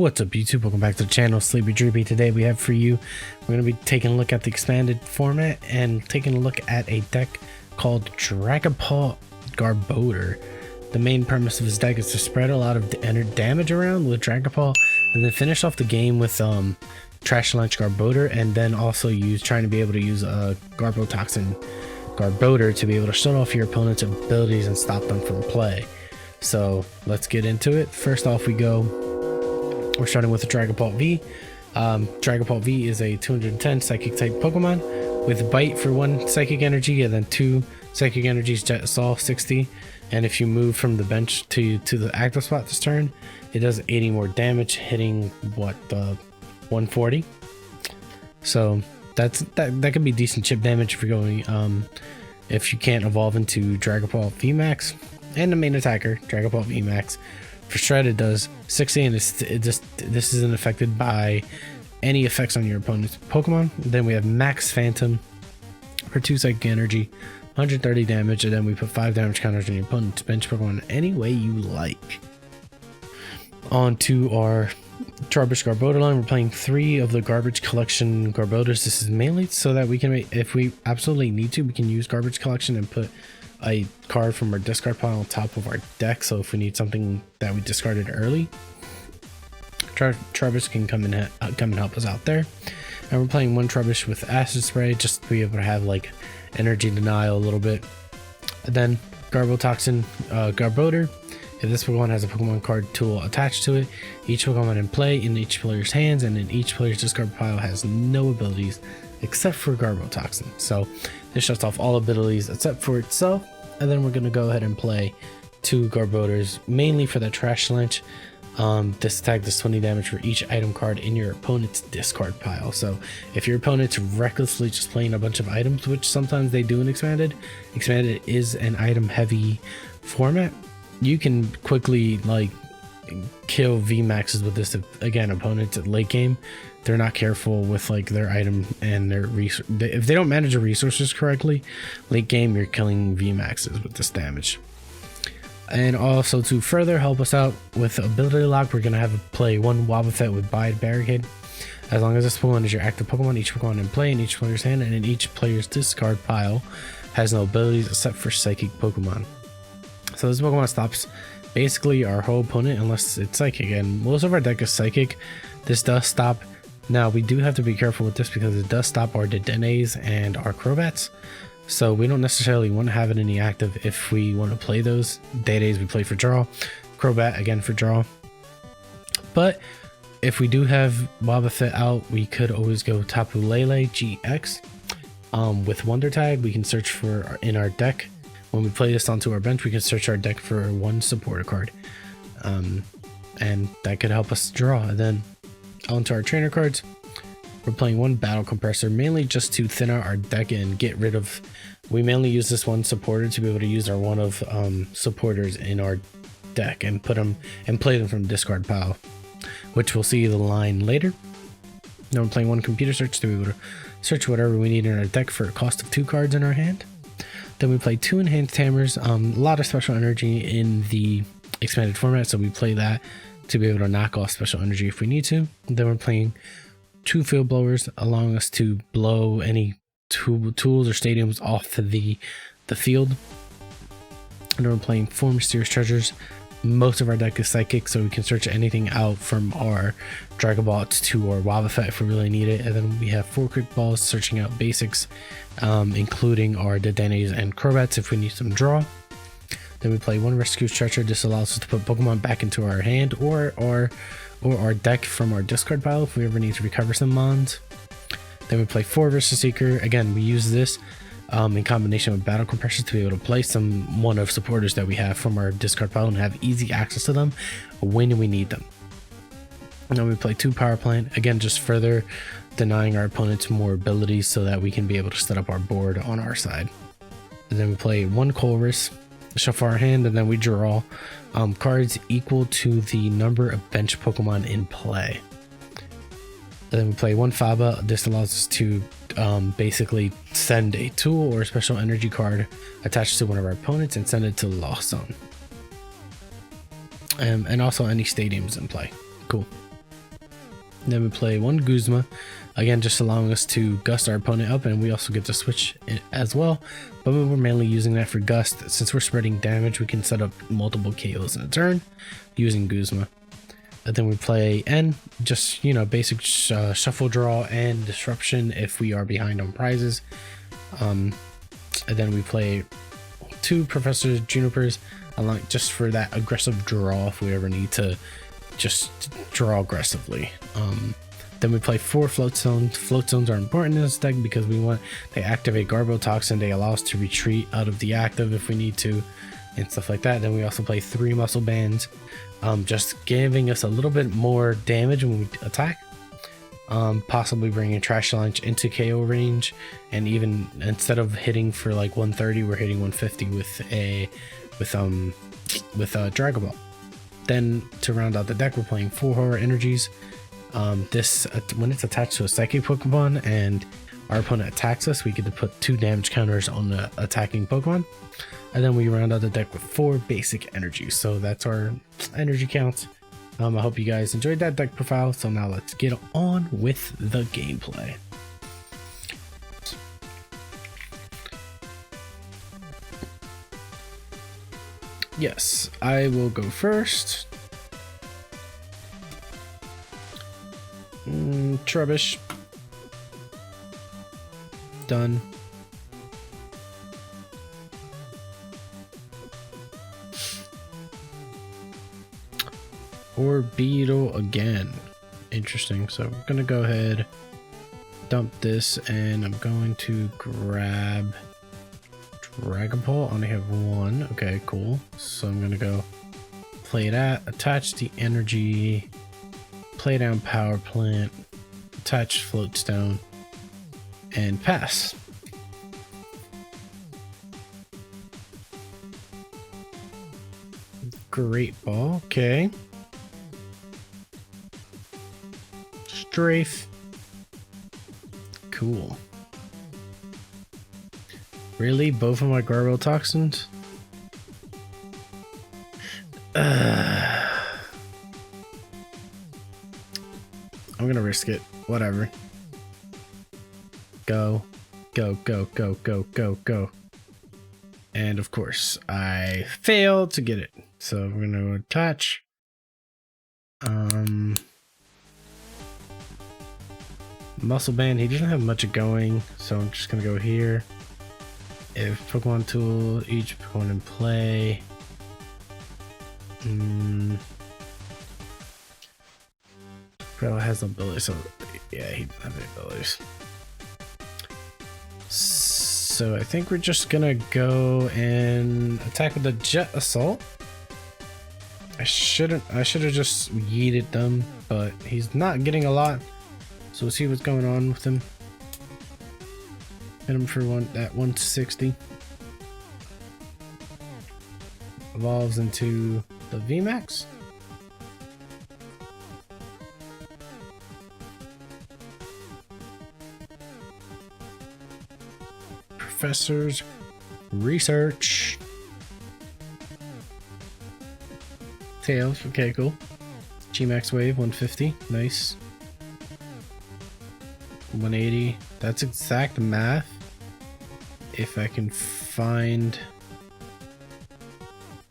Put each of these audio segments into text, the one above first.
What's up YouTube, welcome back to the channel, Sleepy Droopy. Today we have for you, we're going to be taking a look at the expanded format and taking a look at a deck called Dragapult Garbodor. The main premise of this deck is to spread a lot of damage around with Dragapult and then finish off the game with Trashalanche Garbodor, and then also trying to be able to use Garbotoxin Garbodor to be able to shut off your opponent's abilities and stop them from play. So let's get into it. First off, we're starting with the Dragapult V. Dragapult V is a 210 psychic type Pokemon with bite for 1 psychic energy and then 2 psychic energies, jet assault 60. And if you move from the bench to the active spot this turn, it does 80 more damage, hitting what, 140. So that could be decent chip damage if you're going if you can't evolve into Dragapult VMAX. And the main attacker, Dragapult VMAX. For Shred, it does 60, and this isn't affected by any effects on your opponent's Pokemon. Then we have Max Phantom for 2 psychic energy, 130 damage, and then we put 5 damage counters on your opponent's bench Pokemon any way you like. On to our Trubbish Garbodor line. We're playing 3 of the Garbage Collection Garbodors. This is mainly so that we can, if we absolutely need to, we can use Garbage Collection and put a card from our discard pile on top of our deck. So if we need something that we discarded early, Trubbish can come and help us out there. And we're playing 1 Trubbish with Acid Spray just to be able to have like energy denial a little bit. And then Garbotoxin Garbodor. If this Pokemon has a Pokemon card tool attached to it, each Pokemon in play in each player's hands and in each player's discard pile has no abilities except for Garbotoxin. So this shuts off all abilities except for itself. And then we're going to go ahead and play 2 Garbodors, mainly for the Trashalanche. This attack does 20 damage for each item card in your opponent's discard pile. So if your opponent's recklessly just playing a bunch of items, which sometimes they do in Expanded is an item heavy format, you can quickly like kill VMAXs with this. Again, opponents at late game, they're not careful with like their item and their if they don't manage their resources correctly, late game you're killing VMAXs with this damage. And also to further help us out with ability lock, we're gonna have to play 1 Wobbuffet with Bide Barricade. As long as this Pokemon is your active Pokemon, each Pokemon in play in each player's hand and in each player's discard pile has no abilities except for Psychic Pokemon. So this Pokemon stops basically our whole opponent unless it's Psychic, and most of our deck is Psychic. This does stop. Now we do have to be careful with this because it does stop our Dedennes and our Crobats. So we don't necessarily want to have it in the active if we want to play those. Dedennes we play for draw, Crobat again for draw. But if we do have Wobbuffet out, we could always go Tapu Lele-GX. With Wonder Tag, we can search for in our deck. When we play this onto our bench, we can search our deck for 1 supporter card. And that could help us draw. And then onto our trainer cards, we're playing 1 Battle Compressor, mainly just to thin out our deck and get rid of. We mainly use this 1 supporter to be able to use our 1 of supporters in our deck and put them and play them from discard pile, which we'll see the line later. Then we're playing 1 Computer Search to be able to search whatever we need in our deck for a cost of 2 cards in our hand. Then we play 2 Enhanced Hammers, a lot of special energy in the expanded format, so we play that to be able to knock off special energy if we need to. And then we're playing 2 Field Blowers, allowing us to blow any tools or stadiums off the field. And then we're playing 4 Mysterious Treasures. Most of our deck is Psychic, so we can search anything out from our Dragabots to our Wobbuffet if we really need it. And then we have 4 Quick Balls searching out basics, including our Dedennes and Crobats if we need some draw. Then we play 1 Rescue Stretcher. This allows us to put Pokemon back into our hand or our deck from our discard pile if we ever need to recover some mons. Then we play 4 Versus Seeker. Again, we use this in combination with Battle Compressors to be able to play 1 of supporters that we have from our discard pile and have easy access to them when we need them. And then we play 2 Power Plant, again just further denying our opponents more abilities so that we can be able to set up our board on our side. And then we play 1 Colress, shuffle our hand, and then we draw cards equal to the number of bench Pokemon in play. And then we play 1 Faba. This allows us to basically send a tool or a special energy card attached to one of our opponents and send it to the Lost Zone. And also any stadiums in play. Cool. Then we play one Guzma, again just allowing us to gust our opponent up, and we also get to switch it as well, but we're mainly using that for gust. Since we're spreading damage, we can set up multiple KOs in a turn using Guzma. And then we play N, just, you know, basic shuffle draw and disruption if we are behind on prizes. And then we play 2 Professor Junipers, just for that aggressive draw if we ever need to just draw aggressively. Then we play 4 float zones. Float zones are important in this deck because they activate Garbotoxin. They allow us to retreat out of the active if we need to, and stuff like that. Then we also play 3 muscle bands, just giving us a little bit more damage when we attack. Possibly bringing Trashalanche into KO range, and even instead of hitting for like 130, we're hitting 150 with Dragapult. Then to round out the deck, we're playing 4 Horror Energies. This when it's attached to a Psychic Pokemon and our opponent attacks us, we get to put 2 damage counters on the attacking Pokemon. And then we round out the deck with 4 basic energies. So that's our energy count. I hope you guys enjoyed that deck profile. So now let's get on with the gameplay. Yes, I will go first. Trubbish. Done. Or Beetle again. Interesting. So I'm gonna go ahead, dump this, and I'm going to grab Dragapult. I only have 1. Okay, cool. So I'm gonna go play that, attach the energy, play down Power Plant, attach Float Stone, and pass. Great ball. Okay. Strafe. Cool. Really? Both of my Garbotoxins? I'm gonna risk it. Whatever. Go. Go, go, go, go, go, go. And of course, I failed to get it. So we're gonna attach. Muscle Band, he doesn't have much going, so I'm just gonna go here. If Pokemon Tool, each Pokemon in play. Probably has no abilities, so yeah, he doesn't have any abilities. So I think we're just gonna go and attack with the Jet Assault. I should have just yeeted them, but he's not getting a lot. So we'll see what's going on with him. Hit him for at 160. Evolves into the VMAX. Professor's Research. Tails, okay, cool. G-Max Wave, 150, nice. 180, that's exact math. If I can find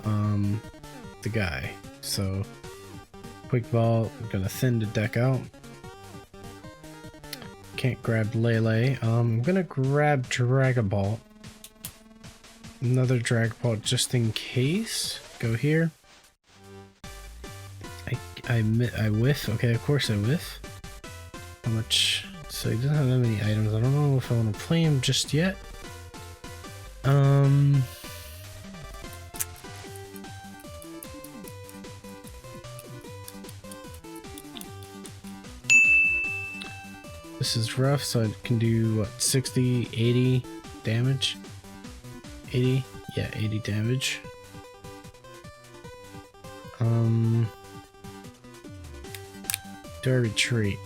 the guy. So quick ball, I'm gonna thin the deck out. Can't grab Lele. I'm gonna grab Dragapult. Another Dragapult just in case. Go here. I whiff. Okay, of course I whiff. How much? So he doesn't have that many items. I don't know if I want to play him just yet. This is rough, so I can do what, 60, 80 damage? 80? Yeah, 80 damage. Do I retreat?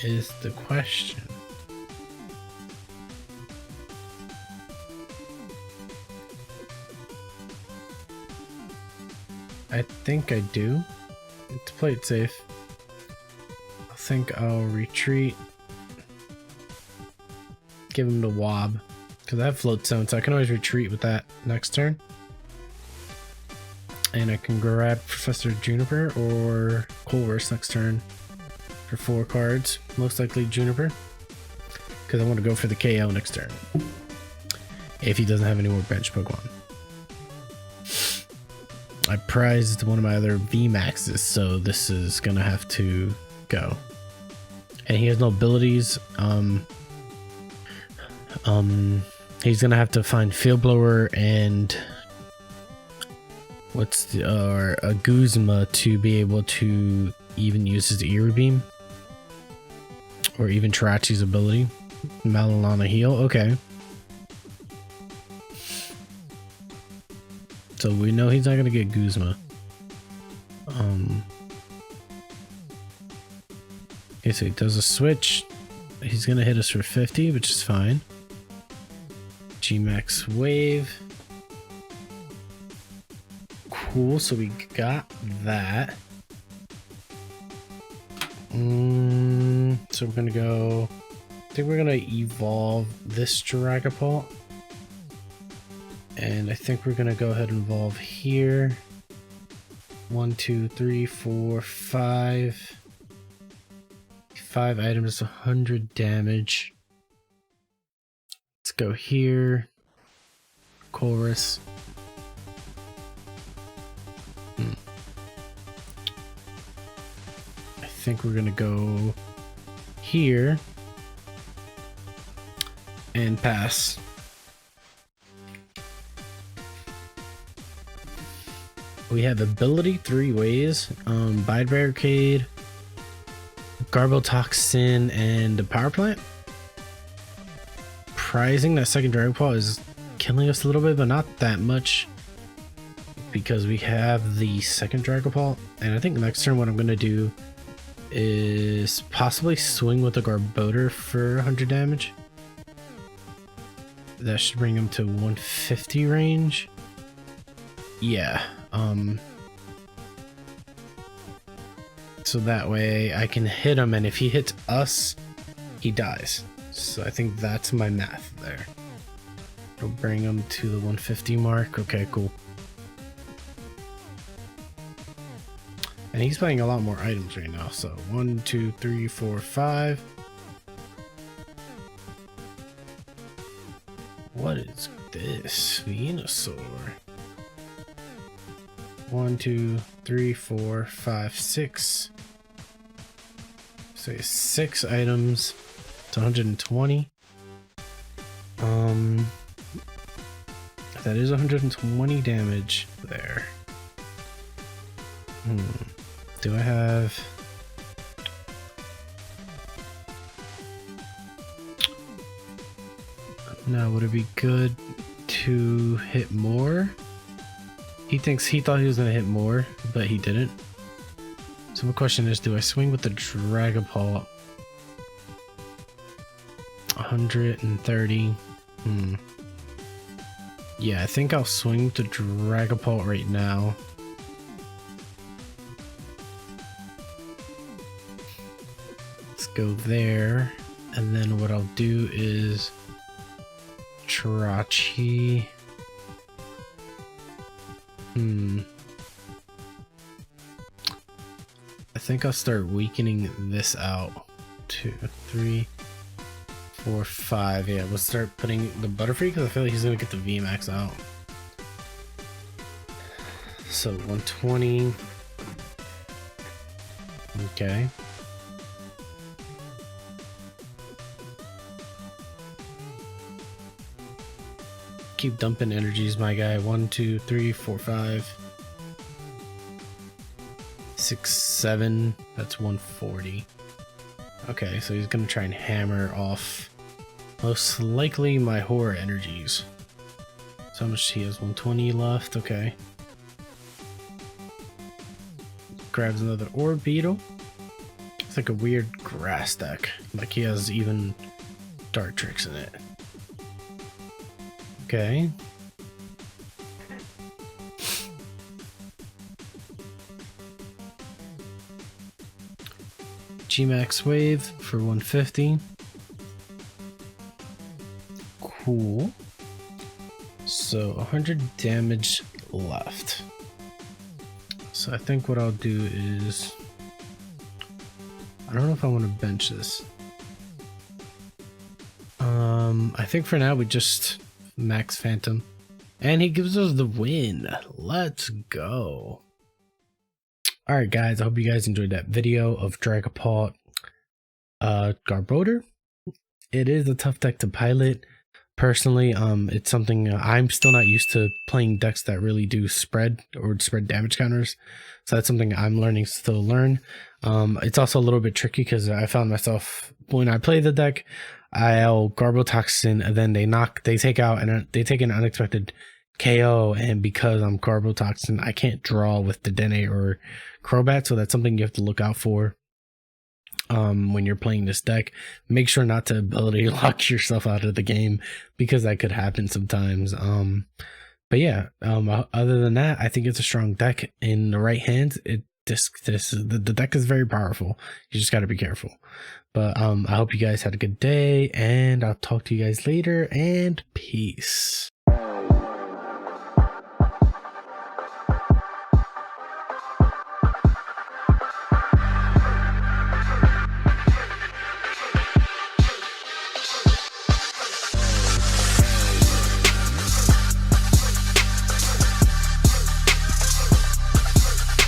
Is the question. I think I do. To play it safe, I'll think I'll retreat. Give him the Wob. Because I have Float Zone, so I can always retreat with that next turn. And I can grab Professor Juniper or Colress next turn for 4 cards. Most likely Juniper. Because I want to go for the KO next turn. If he doesn't have any more bench Pokemon. I prized one of my other VMAXs, so this is going to have to go. And he has no abilities. He's going to have to find Field Blower and... what's the a Guzma to be able to even use his Eerie Beam, or even Tarachi's ability. Malilana heal. Okay, so we know he's not gonna get Guzma. Okay, so he does a switch. He's gonna hit us for 50, which is fine. G-Max Wave. Cool, so we got that. So we're gonna go, I think we're gonna evolve this Dragapult, and I think we're gonna go ahead and evolve here. 1, 2, 3, 4, 5 items, 100 damage. Let's go here. Chorus. I think we're gonna go here and pass. We have ability 3 ways: Bide Barricade, Garbotoxin, and a Power Plant. Prizing that second Dragapult is killing us a little bit, but not that much, because we have the second Dragapult. And I think next turn what I'm gonna do is possibly swing with a Garbodor for 100 damage. That should bring him to 150 range. Yeah. So that way I can hit him, and if he hits us, he dies. So I think that's my math there. It'll bring him to the 150 mark. Okay, cool. And he's playing a lot more items right now. So 1, 2, 3, 4, 5. What is this? Venusaur. 1, 2, 3, 4, 5, 6. So 6 items. It's 120. That is 120 damage there. Do I have... Now, would it be good to hit more? He thought he was gonna hit more, but he didn't. So my question is, do I swing with the Dragapult? 130. Yeah, I think I'll swing with the Dragapult right now. Let's go there, and then what I'll do is Tarachi. I think I'll start weakening this out. 2, 3, 4, 5. Yeah, we'll start putting the Butterfree because I feel like he's gonna get the VMAX out. So 120. Okay. Keep dumping energies, my guy. 1, 2, 3, 4, 5, 6, 7. That's 140. Okay, so he's gonna try and hammer off most likely my horror energies. So how much he has? 120 left. Okay. Grabs another Orb Beetle. It's like a weird grass deck. Like he has even Dark Tricks in it. Okay. G-Max Wave for 150. Cool. So 100 damage left. So I think what I'll do is, I don't know if I want to bench this. I think for now we just max Phantom, and he gives us the win. Let's go. All right, guys, I hope you guys enjoyed that video of Dragapult Garbodor. It is a tough deck to pilot. Personally, it's something I'm still not used to playing decks that really do spread damage counters. So that's something I'm learning, still learn. It's also a little bit tricky because I found myself, when I play the deck, I'll Garbotoxin and then they take an unexpected KO, and because I'm Garbotoxin, I can't draw with Dedenne or Crobat, so that's something you have to look out for. When you're playing this deck, make sure not to ability lock yourself out of the game, because that could happen sometimes. But yeah, other than that, I think it's a strong deck in the right hands. The deck is very powerful. You just got to be careful. But I hope you guys had a good day, and I'll talk to you guys later, and peace.